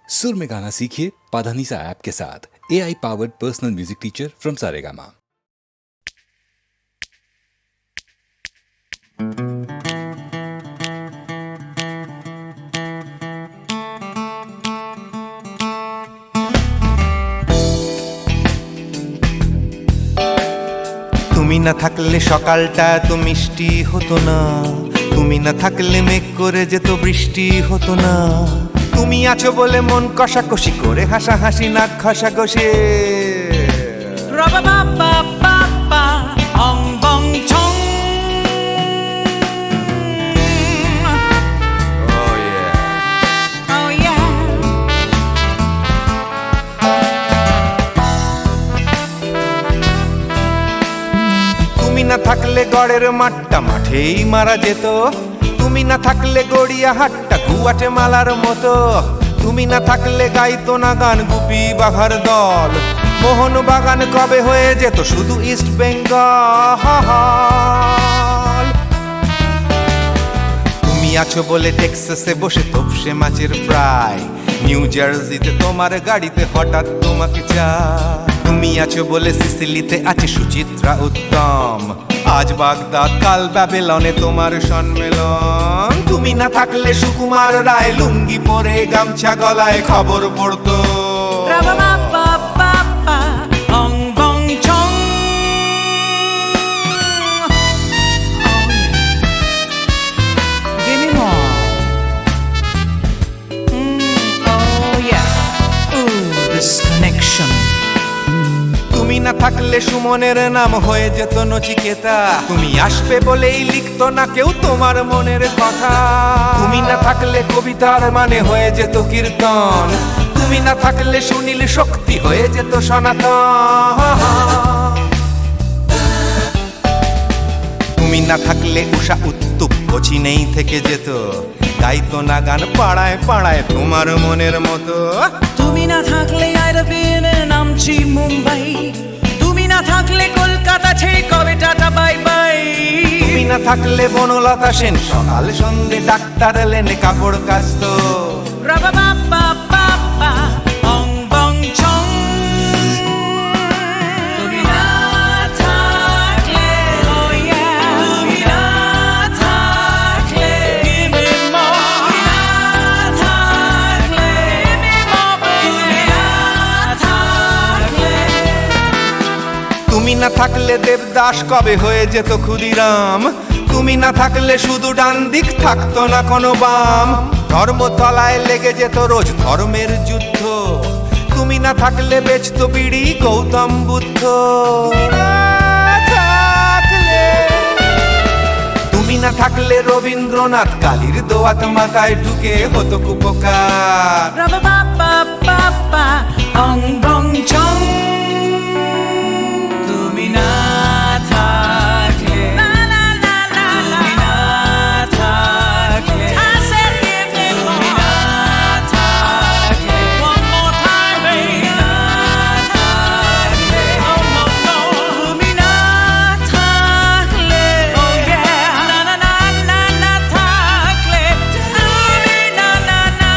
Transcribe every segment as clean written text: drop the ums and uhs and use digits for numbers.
सुर में गाना सीखिए पाधानीसा ऐप के साथ। AI powered personal music teacher from Saregama. তুমি না থাকলে সকালটা এত মিষ্টি হতো না, তুমি না থাকলে মেঘ করে যেত বৃষ্টি হতো না। তুমি আছো বলে মন কষাকষি করে হাসাহাসি নাক ঘষাঘষি। তুমি না থাকলে গড়ের মাঠটা মাঠেই মারা যেত, তুমি না থাকলে গড়িয়া হাটটা গুয়াটে মালার মতো। তুমি না থাকলে গাইতো না গান গুপি বাঘার দল, মোহন বাগান কবে হয়ে যেত শুধু ইস্ট বেঙ্গল। তুমি আছো বলে টেক্সাসে বসে তপসে মাছের ফ্রাই, নিউ জার্সিতে তোমার গাড়িতে হঠাৎ তোমাকে চাই। তুমি আছো বলে সিসিলিতে আছে সুচিত্রা উত্তম, আজ বাগদাদ কাল ব্যাবিলনে তোমার সম্মেলন। তুমি না থাকলে সুকুমার রায় লুঙ্গি পরে গামছা গলায় খবর পড়তো। তুমি না থাকলে সুমনের নাম হয়ে যেত নচিকেতা, তুমি আসবে বলেই লিখতো না কেউ তোমার মনের কথা। তুমি না থাকলে কবিতার মানে হয়ে যেত কীর্তন, তুমি না থাকলে সুনীল শক্তি হয়ে যেত সনাতন। তুমি না থাকলে উষা উত্তুপ কোচিনেই থেকে যেত, গাইতো না গান পাড়ায় পাড়ায় তোমার মনের মতো। তুমি না থাকলে নামছি মুম্বাই, তুমি না থাকলে কলকাতা ছেড়ে কবে টাটা বাই বাই। তুমি না থাকলে বনলতা সেন সকাল সন্ধে ডাক্তার লেনে কাপড় কাচতো। তুমি না থাকলে, তুমি না থাকলে, তুমি না থাকলে, তুমি না থাকলে। তুমি না থাকলে দেবদাস কবে হয়ে যেত ক্ষুদিরাম, তুমি না থাকলে শুধু ডান দিক থাকতো না কোনো বাম। ধর্মতলায় লেগে যেত রোজ ধর্মের যুদ্ধ, তুমি না থাকলে বেচতো বিড়ি গৌতম বুদ্ধ। তুমি না থাকলে রবীন্দ্রনাথ কালীর দোয়াত মাথায় ঢুকে হতো কুপকার। তুমি না থাকলে, তুমি না থাকলে, তুমি না থাকলে, তুমি না থাকলে, তুমি না থাকলে, না না না না না থাকলে, তুমি না না না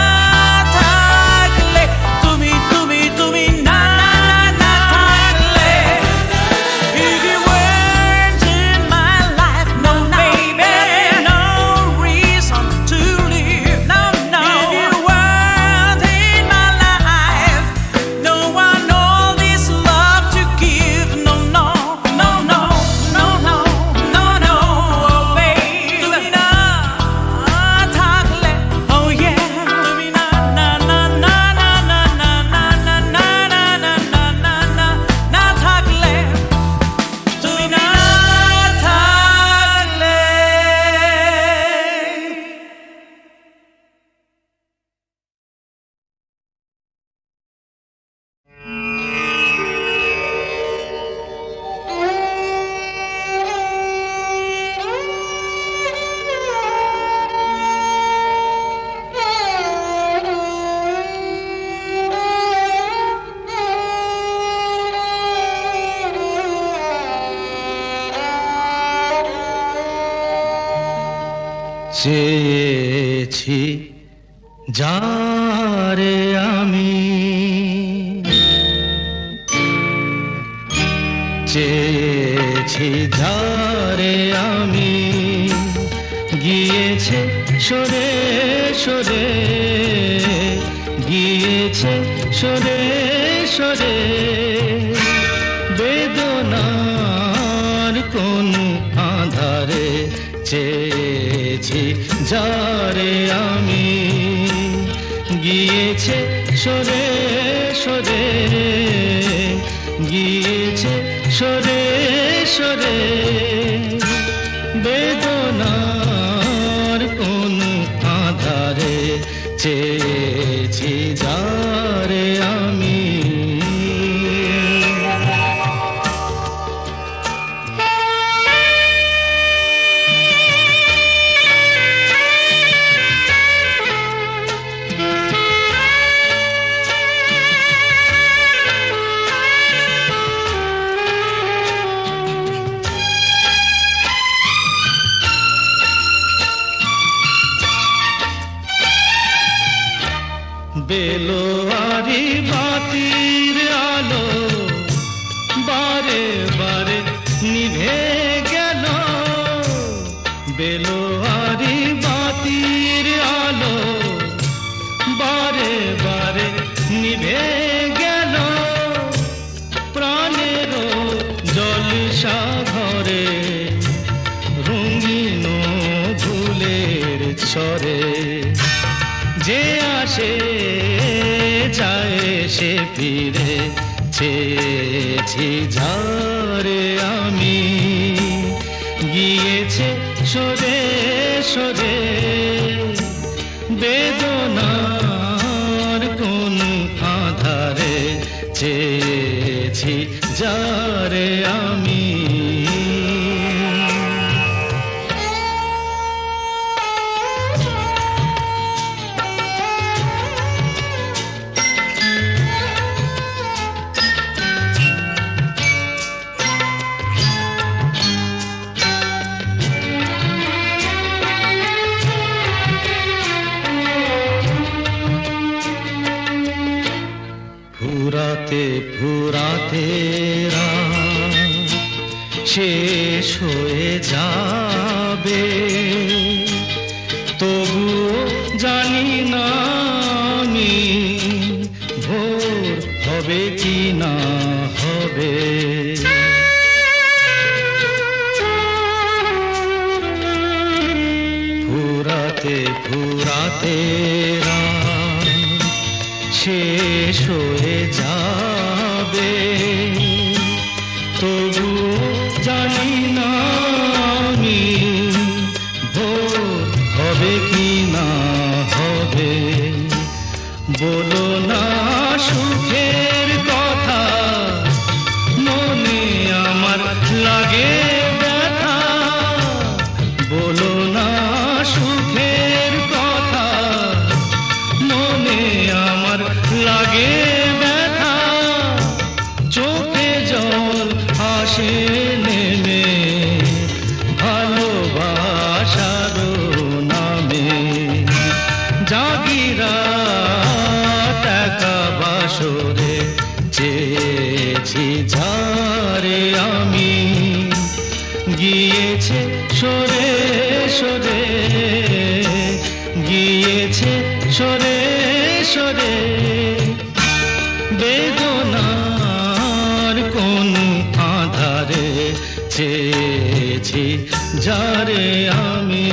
থাকলে, তুমি তুমি তুমি না না না থাকলে। If you weren't in my life, no baby, no reason to live, no no. If you weren't in my life, no one all this love to give, no no no no no no no no, oh baby. তুমি না থাকলে, oh yeah, তুমি না না না না না না না না না না না না না না না না থাকলে, তুমি না থাকলে। চেয়েছি যারে আমি চেয়েছি যারে আমি, গিয়েছে সরে সরে, গিয়েছে সরে সরে। বেদনার কোন আধারে চেয়েছি যারে আমি, গিয়েছে সরে সরে, গিয়েছে সরে সরে। বেদনার কোন আধারে চেয়েছি যারে আমি। বেলোয়ারি বাতির আলো বারে বারে নিভে গেল, বেলোয়ারি বাতির আলো বারে বারে নিভে গেল। প্রাণের জলসা ঘরে রঙিন ফুলের ছড়ে, যে আসে যায় সে ফিরে চেয়েছি যারে আমি, গিয়েছে সরে সরে। বেদনার কোন আধারে চেয়েছি যারে আমি। ফুরাতে ফুরাতে রাত শেষ হয়ে যাবে, তবুও জানি না আমি ভোর হবে কি না হবে। ফুরাতে ফুরাতে রাত শেষ হয়ে যাবে, তবুও জানি না আমি ভোর হবে কি না হবে। বলো না সুখের কথা, মনে আমার লাগে ব্যথা। বলো না সুখের কথা, মনে আমার লাগে ব্যথা। চোখে জল আসে নেমে ভালোবাসার নামে, জাগিরা টাকা বাসরে চেয়েছি যারে আমি, গিয়েছে সরে সরে, গিয়েছে সরে সরে। বেদনার কোন আধারে চেয়েছি যারে আমি।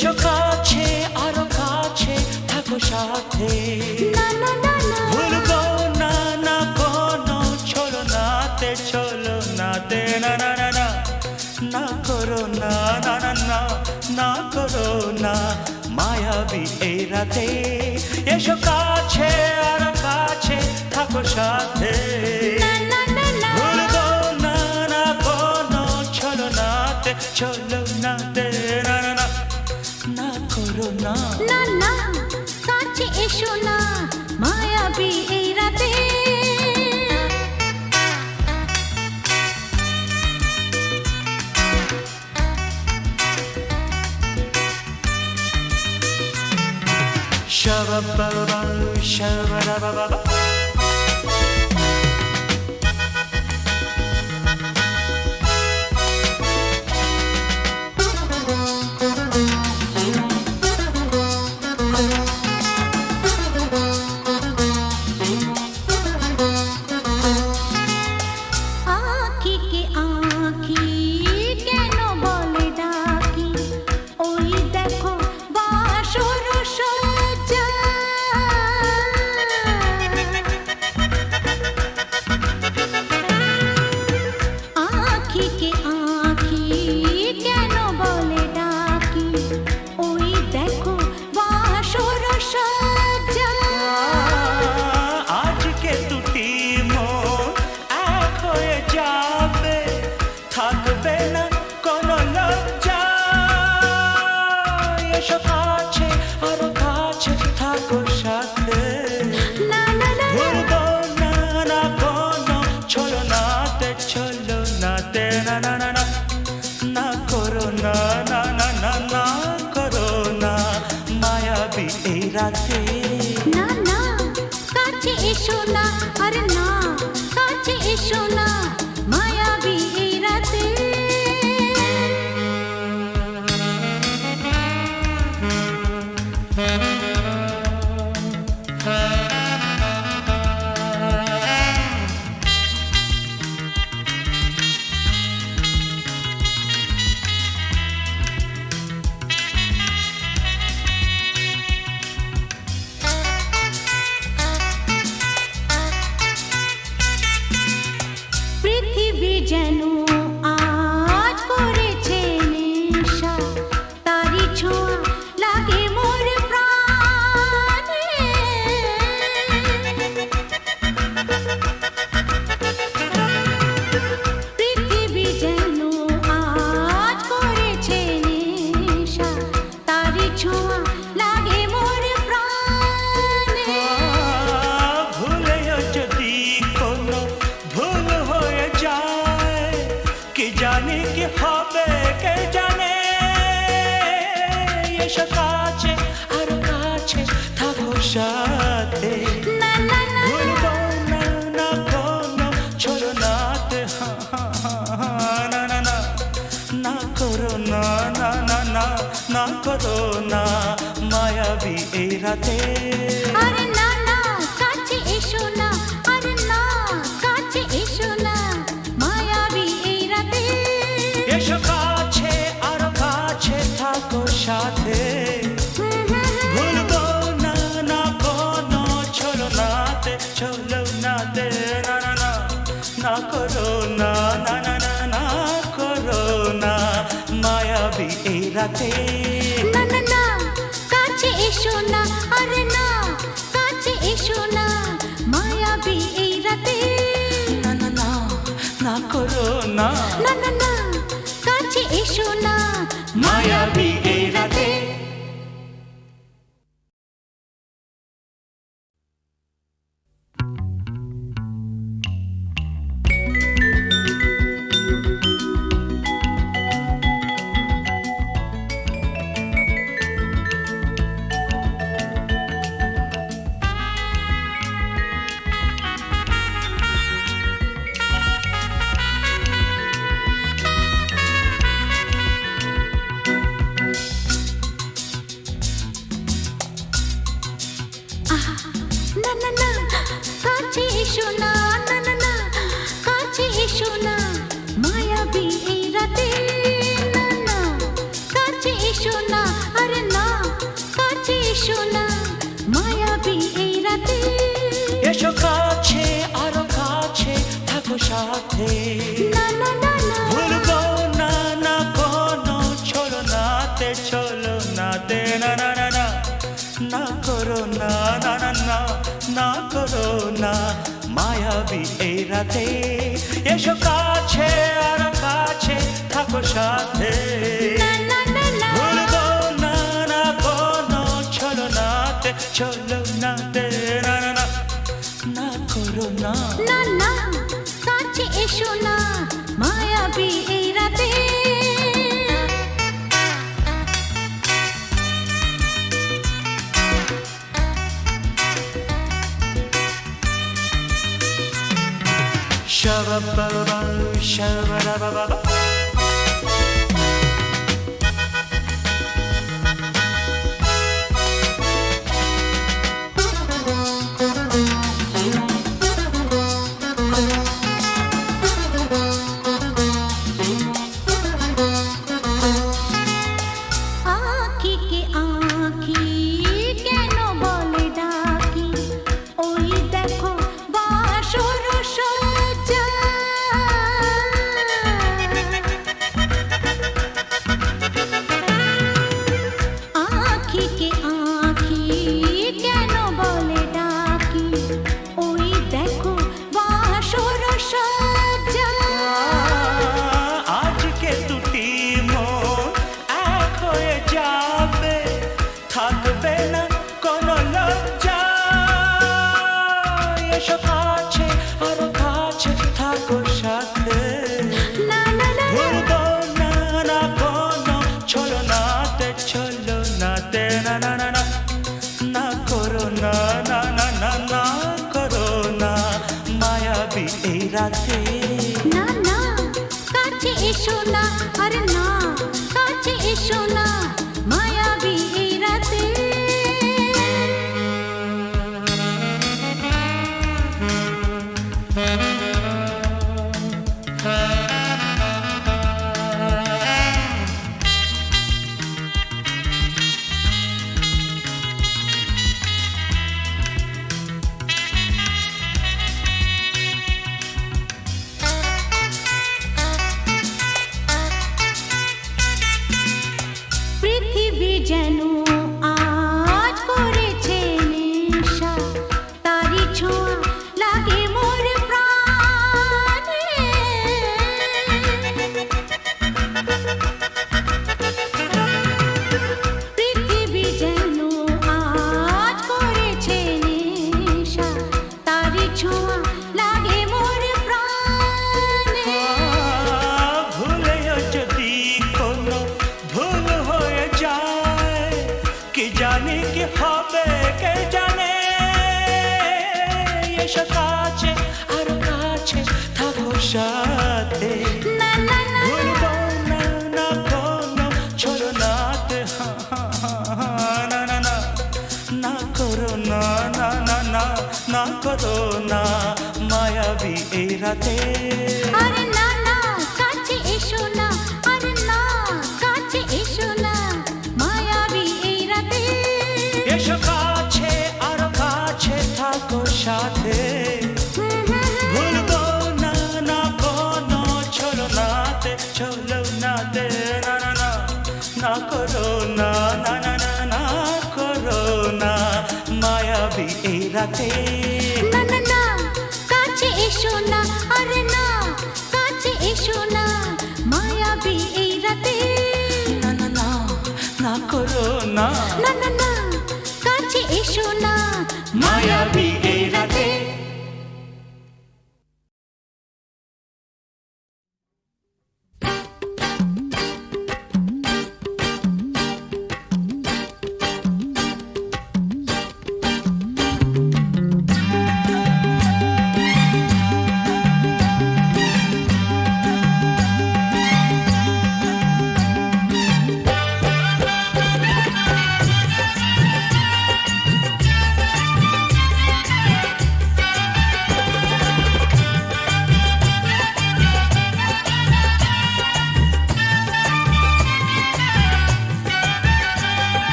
এসো কাছে আরো কাছে থাকো সাথে না না না না ভুলবো না না কোনো চলো নাতে না না না না না করো না না না না না করো না মায়াবী এই রাতে এসো কাছে আর কাছে থাকো সাথে না না না না ভুলবো না না কোনো চলো নাতে না না না না করো না না না কাছে এসো না মায়াবী এই রাতে Shabba-ba-ba, shabba-da-ba-ba-ba. আঁখি কে আঁখি কেন বলে ডাকি ওই দেখো বাসর সজ্জা আঁখি কে আঁখি কেন বলে ডাকি ওই দেখো বাসর সজ্জা আজকে দুটি মন এক হয়ে যাবে থাকবে না কোনো লজ্জা এসো কাছে আরো কাছে থাকো সাথে না না না ভুলবো না না কোনো চলো নাতে না না না না না করো না না না না না করো না মায়াবী এই রাতে না না কাছে এসো না আরে না কাছে এসো না মায়াবী এই রাতে পৃথিবী যেন আজ করেছে নেশা তারি ছোঁয়া লাগে মোর প্রাণে পৃথিবী যেন আজ করেছে নেশা তারি ছোঁয়া লাগে মোর প্রাণে ভুলেও যদি কোনো ভুল হয়ে যায় কি জানি কি হবে কে জানে এসো কাছে আর কাছে থাকো সাথে না না না ভুলবো না না কোনো চলো নাতে না না না না করো না না না না না করো না মায়াবী এই রাতে আরে না না কাছে এসো না আরে না কাছে এসো না মায়াবী এই রাতে এসো কাছে আরো কাছে থাকো সাথে ভুলবো না না কোনো চলো নাতে না না না না করো না না না না না করো না মায়াবী এই রাতে না না না কাছে এসো না আরে না কাছে এসো না মায়াবী এই রাতে না না না না করো না না না না কাছে এসো না মায়াবী এই রাতে না আরে না কাছে এসো না মায়াবী এই রাতে এসো কাছে আরো কাছে থাকো সাথে না না না না ভুলবো না না কোনো ছলনাতে চলো নাতে না না না না না করো না না না না না করো না মায়াবী এই রাতে এসো কাছে আর কাছে থাকো সাথে না না না না ভুলবো না না কোনো ছলনাতে চলো নাতে না না না না করো না না না কাছে এসো না মায়াবী এই রাতে Shabba-ba-ba, shabba-da-ba-ba-ba. আঁখি কে আঁখি কেন বলে ডাকি ওই দেখো বাসর সজ্জা আঁখি কে আঁখি কেন বলে ডাকি ওই দেখো বাসর সজ্জা আজকে দুটি মন এক হয়ে যাবে থাকবে না কোনো লজ্জা এসো কাছে আরো কাছে থাকো সাথে না না না ভুলবো না না কোনো ছলনাতে চলো নাতে না না না না না করো না না না না না করো না মায়াবী এই রাতে না না কাছে এসো না আরে না কাছে এসো না মায়াবী এই রাতে পৃথিবী যেন আজ করেছে নেশা তারি ছোঁয়া লাগে মোর প্রাণে পৃথিবী যেন আজ করেছে নেশা তারি ছোঁয়া লাগে মোর প্রাণে ভুলেও যদি কোনো ভুল হয়ে যায় কি জানি কি হবে কে জানে এসো কাছে আর কাছে থাকো সাথে না না না ভুলবো না না কোনো ছলনাতে না না না না করো না না না না না করো না মায়াবী এই রাতে আরে না না কাছে এসো না আরে না কাছে এসো না মায়াবী এই রাতে এসো কাছে আর কাছে থাকো সাথে ভুলবো না না কোনো ছলনাতে চলো নাতে না না না না করো না না না না না করো না মায়াবী এই রাতে না না না কাছে এসো না আরে না কাছে এসো না মায়াবী এই রাতে না না না না করো না না না না কাছে এসো না মায়াবী এই রাতে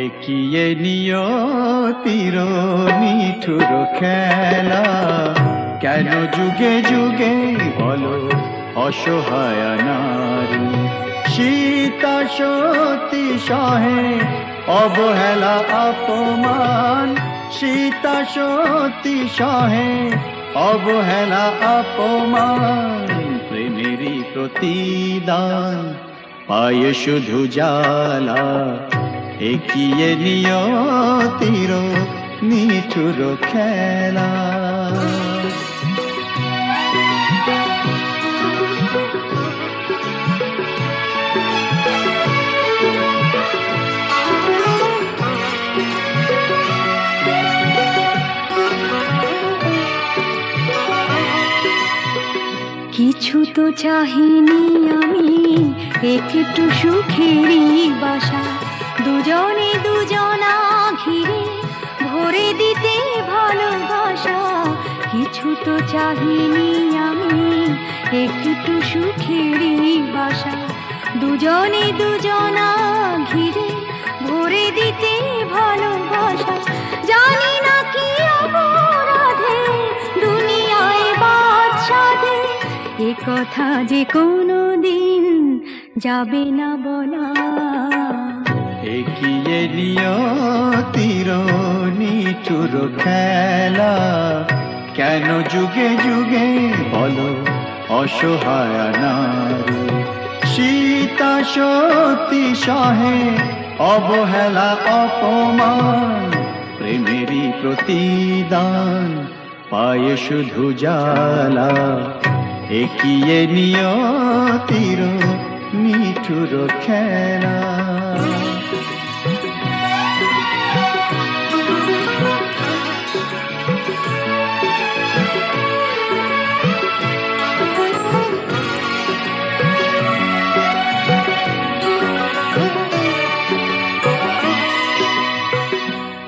একিয়ে নিয়তির নিঠুর খেলা, কেন যুগে যুগে বলো অসহায় নারী। সীতা সতী সহে অবহেলা অপমান, সীতা সতী সহে অবহেলা অপমান। প্রেমেরই প্রতিদান পায় শুধু জ্বালা, একিয়ে নিয়তির নিঠুর খেলা। কিছু তো চাহিনি আমি, একটু সুখেরই বাসা, দুজনে দুজনা ঘিরে ভরে দিতে ভালোবাসা। কিছু তো চাহিনি আমি, একটু সুখেরই বাসা, দুজনে দুজনা ঘিরে ভরে দিতে ভালোবাসা। জানি না কি অপরাধে দুনিয়ায় বাদ সাধে, এ কথা যে কোনো দিন যাবে না বলা। একিয়ে নিয়তির নিঠুর খেলা, কেন যুগে যুগে বলো অসহায় নারী। সীতা সতী সহে অবহেলা অপমান, প্রেমেরই প্রতিদান পায় শুধু জ্বালা। একিয়ে নিয়তির নিঠুর খেলা।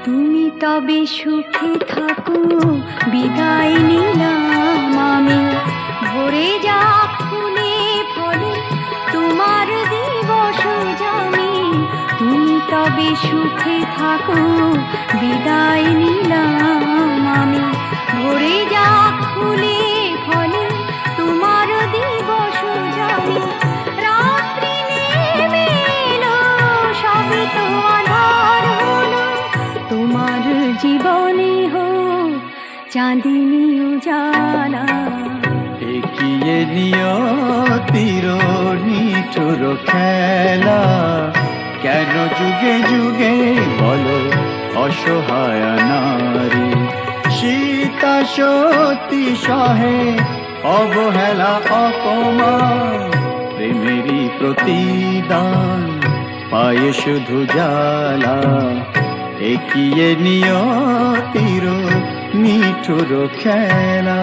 তুমি তবে সুখে থাকো, বিদায় নিলাম আমি। ভরে যা ফুলে ফলে তোমার দিবস জানি। তুমি তবে সুখে থাকো, বিদায় নিলাম আমি। ভরে যা ফুলে ফলে তোমার দিবস জানি। রাত্রি নেমে এলো, সবে তো আধার হলো, তোমার জীবনে হোক চাঁদিনী উজালা। একিয়ে নিয়তির নিঠুর খেলা, কেন যুগে যুগে বলো অসহায় নারী। সীতা সতী সহে অবহেলা অপমান, প্রেমেরই প্রতিদান পায় শুধু জ্বালা। একিয়ে নিয়তির নিঠুর খেলা।